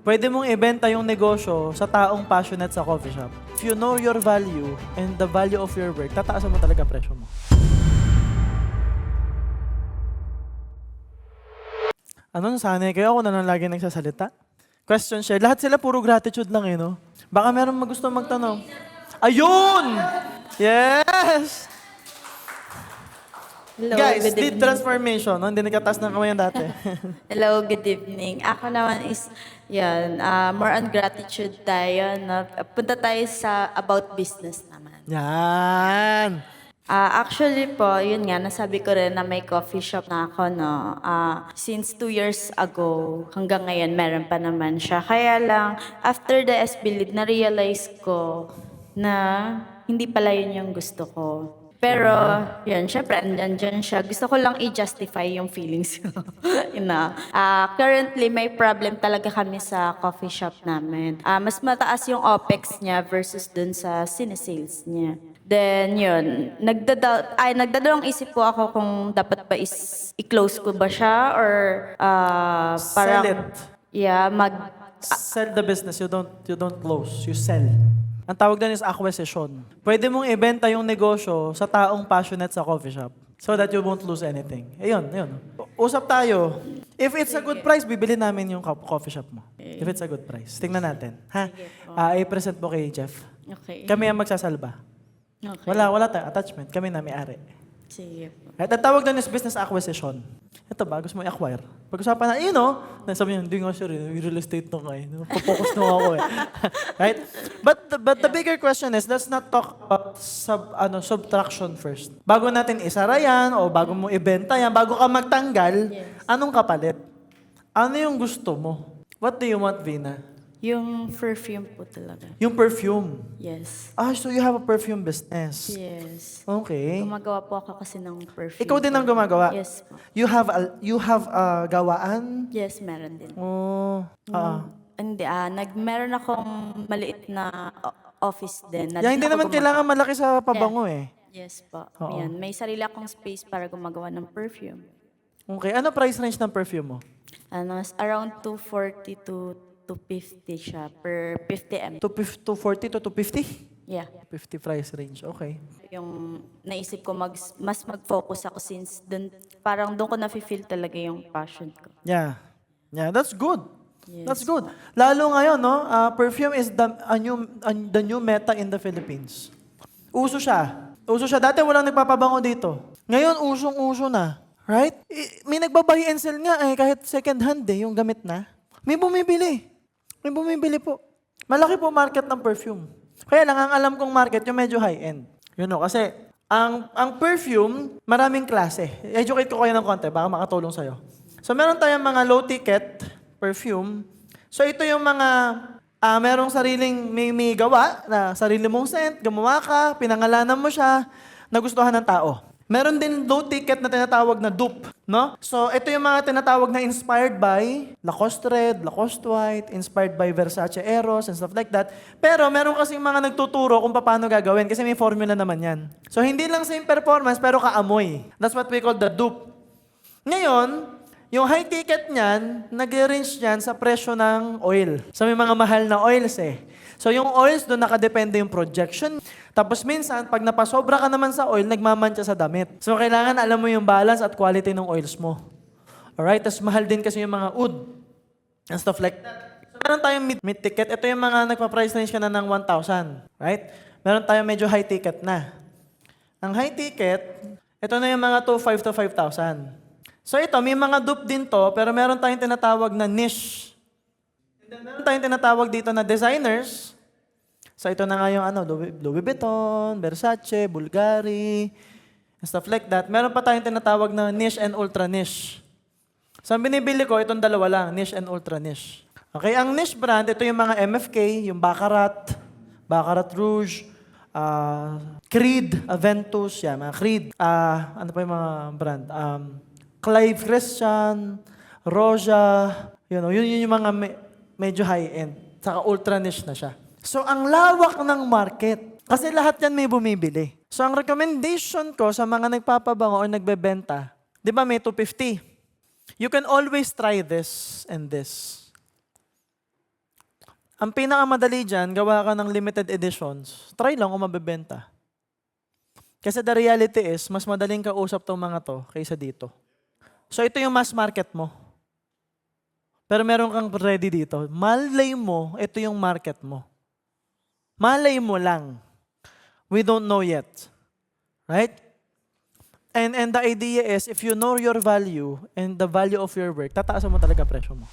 Pwede mong ibenta yung negosyo sa taong passionate sa coffee shop. If you know your value and the value of your work, tataasan mo talaga presyo mo. Ano, sanay kayo ako na lang lagi nagsasalita? Question share. Lahat sila puro gratitude lang eh, no? Baka meron gusto magtanong. Ayun! Yes! Hello, Guys, good deep evening. transformation. No? Hindi nagkataas ng kamay ang dati. Hello, good evening. Ako naman is, yan, more on gratitude tayo. No? Punta tayo sa about business naman. Yan! Actually po, yun nga, nasabi ko rin na may coffee shop na ako, no? Since 2 years ago, hanggang ngayon, meron pa naman siya. Kaya lang, after the SB Lead, na-realize ko na hindi pala yun yung gusto ko. Pero, yun, syempre, andyan siya. Gusto ko lang i-justify yung feelings ko. Yun na. Currently, may problem talaga kami sa coffee shop namin. Mas mataas yung OPEX niya versus dun sa sinesales niya. Then, yun, nagdadalawang isip po ako kung dapat ba i-close ko ba siya or parang... Sell it. Yeah, Sell the business. You don't close. You sell. Ang tawag doon is acquisition. Pwede mong ibenta yung negosyo sa taong passionate sa coffee shop so that you won't lose anything. Ayun. Usap tayo. If it's a good price, bibili namin yung coffee shop mo. If it's a good price. Tingnan natin. Ha? I-present mo kay Jeff. Okay. Kami ang magsasalba. Okay. Wala tayong attachment. Kami na may-ari. Sige po. At ang tawag doon is business acquisition. Ito ba, gusto mo i-acquire? Pag-usapan na, sabi niyo, hindi nga sure, real estate nung focus nung ako eh. Right? But the bigger question is, let's not talk about subtraction first. Bago natin isara yan, o bago mo ibenta yan, bago ka magtanggal, anong kapalit? Ano yung gusto mo? What do you want, Vina? Yung perfume po talaga. Yung perfume. Yes. So you have a perfume business. Yes. Okay. Gumagawa po ako kasi ng perfume. Ikaw din ang gumagawa? Yes po. You have a gawaan? Yes, meron din. Oh, Hindi, meron akong maliit na office din. Na Yeah, din hindi ako naman kailangan malaki sa pabango eh. Yes po. Oo. Yan. May sarili akong space para gumagawa ng perfume. Okay, ano price range ng perfume mo? Around 240 to 250 siya per 50 ml. 240 to 250? Yeah. 50 price range, okay. Yung naisip ko mas mag-focus ako since parang doon ko na-feel talaga yung passion ko. Yeah, that's good. Yes. That's good. Lalo ngayon, no? Perfume is the new meta in the Philippines. Uso siya. Dati walang nagpapabango dito. Ngayon, usong-uso na. Right? May nagbabuy and sell nga eh, kahit second hand eh, yung gamit na. May bumibili po. Malaki po market ng perfume. Kaya lang, ang alam kong market, yung medyo high-end. Kasi ang perfume, maraming klase. Educate ko kayo ng konti, baka makatulong sa'yo. So, meron tayong mga low-ticket perfume. So, ito yung mga, merong sariling, may gawa, na sarili mong scent, gumawa ka, pinangalanan mo siya, nagustuhan ng tao. Meron din low-ticket na tinatawag na dupe, no? So, ito yung mga tinatawag na inspired by Lacoste Red, Lacoste White, inspired by Versace Eros, and stuff like that. Pero meron kasing mga nagtuturo kung paano gagawin kasi may formula naman yan. So, hindi lang same performance, pero kaamoy. That's what we call the dupe. Ngayon, yung high ticket niyan, nag-range yan sa presyo ng oil. So, may mga mahal na oils eh. So, yung oils, doon nakadepende yung projection. Tapos minsan, pag napasobra ka naman sa oil, nagmamantsa sa damit. So, kailangan alam mo yung balance at quality ng oils mo. Alright? Tapos mahal din kasi yung mga oud and stuff like that. So, meron tayong mid ticket. Ito yung mga nagpa-price range ka na ng 1,000. Right? Meron tayong medyo high ticket na. Ang high ticket, ito na yung mga 2,500 to 5,000. So, ito, may mga dupe din to, pero meron tayong tinatawag na niche. Meron tayong tinatawag dito na designers. So ito na nga yung Louis Vuitton, Versace, Bulgari, and stuff like that. Meron pa tayong tinatawag na niche and ultra niche. So ang binibili ko, itong dalawa lang, niche and ultra niche. Okay, ang niche brand, ito yung mga MFK, yung Baccarat Rouge, Creed, Aventus, mga Creed. Ano pa yung mga brand? Clive Christian, Roja, yun yung mga medyo high-end. Saka ultra niche na siya. So, ang lawak ng market. Kasi lahat yan may bumibili. So, ang recommendation ko sa mga nagpapabango o nagbebenta, di ba may 250? You can always try this and this. Ang pinakamadali dyan, gawa ka ng limited editions. Try lang kung mabebenta. Kasi the reality is, mas madaling kausap tong mga to kaysa dito. So ito yung mass market mo. Pero meron kang ready dito. Malay mo, ito yung market mo. Malay mo lang. We don't know yet. Right? And the idea is, if you know your value and the value of your work, tataasan mo talaga presyo mo.